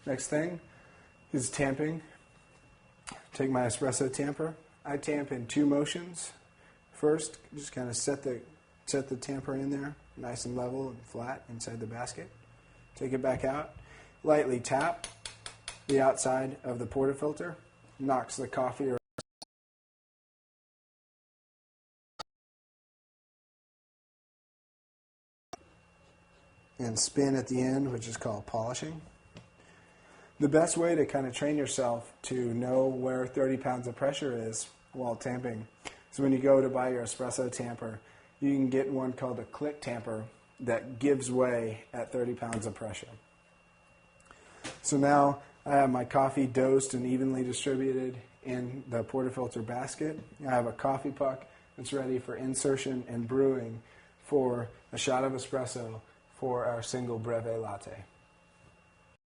Next thing is tamping. Take my espresso tamper. I tamp in 2 motions. First, just kind of set the tamper in there, nice and level and flat inside the basket. Take it back out. Lightly tap the outside of the portafilter. Knocks the coffee or and spin at the end, which is called polishing. The best way to kind of train yourself to know where 30 pounds of pressure is while tamping is when you go to buy your espresso tamper, you can get one called a click tamper that gives way at 30 pounds of pressure. So now I have my coffee dosed and evenly distributed in the portafilter basket. I have a coffee puck that's ready for insertion and brewing for a shot of espresso for our Single Breve Latte.